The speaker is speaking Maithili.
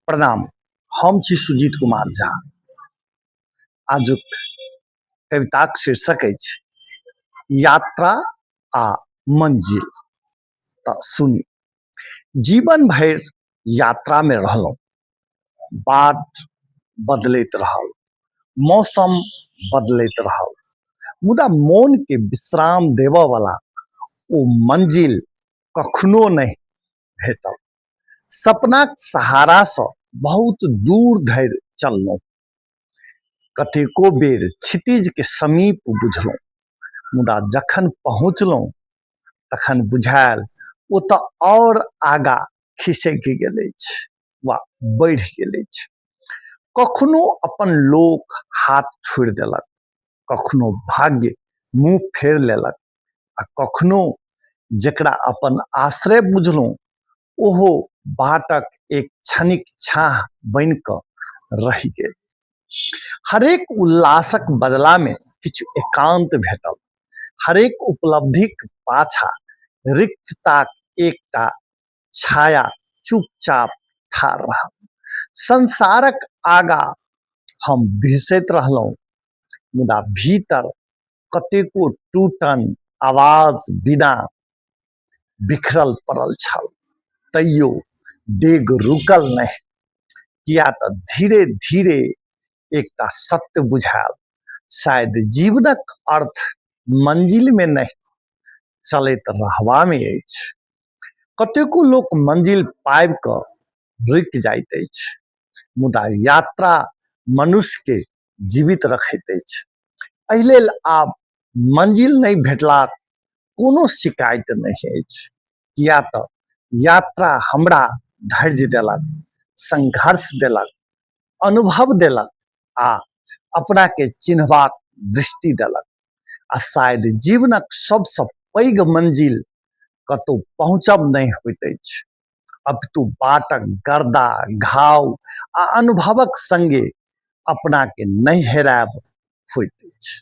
प्रणाम। हम छी सुजीत कुमार झा। आजुक कविताक शीर्षक अछि यात्रा आ मंजिल। तऽ सुनी। जीवन भरि यात्रा में रहलहुँ, बाट बदलैत रहल, मौसम बदलैत रहल, मुदा मोन के विश्राम देबऽ वाला ओ मंजिल कखनो नहीं भेटल। सपनाक सहारा सँ बहुत दूर धरि चललहुँ, कतेको बेर क्षितिज के समीप बुझलहुँ, मुदा जखन पहुँचलहुँ तखन बुझायल ओ तऽ और आगा खिसकि गेल अछि वा बढ़ि गेल अछि। कखनो अपन लोक हाथ छोड़ि देलक, कखनो भाग्य मुँह फेर लेलक, आ कखनो जेकरा अपन आश्रय बुझलहुँ ओहो बाटक एक क्षणिक छाह बनि कऽ रहि गेल। हरेक उल्लासक बदला में किछु एकांत भेटल, हरेक उपलब्धिक पाछा रिक्तताक एकटा छाया चुपचाप ठाढ़ रहल। संसारक आगा हम भिसैत रहलहुँ, मुदा भीतर कतेको टूटन आवाज बिना बिखरल पड़ल छल। तैयो डेग रुकल नहीं, किया तऽ धीरे धीरे एकटा सत्य बुझायल, शायद जीवनक अर्थ मंजिल में नहीं चलैत रहबा में अछि। कतेको लोक मंजिल पाबि कऽ रुकि जाइत अछि, मुदा यात्रा मनुष्य के जीवित रखैत अछि। एहि लेल आब मंजिल नहीं भेटलाक कोनो शिकायत नहीं अछि, किया तऽ यात्रा हमरा धैर्य देलक, संघर्ष देलक, अनुभव देलक, आ अपना के चिन्हबाक दृष्टि देलक। आ शायद जीवनक सबसँ पैघ मंजिल कतौ पहुँचब नहीं होइत अछि, अपितु बाटक गर्दा घाव आ अनुभवक संगे अपना के नहीं हेरायब होइत अछि।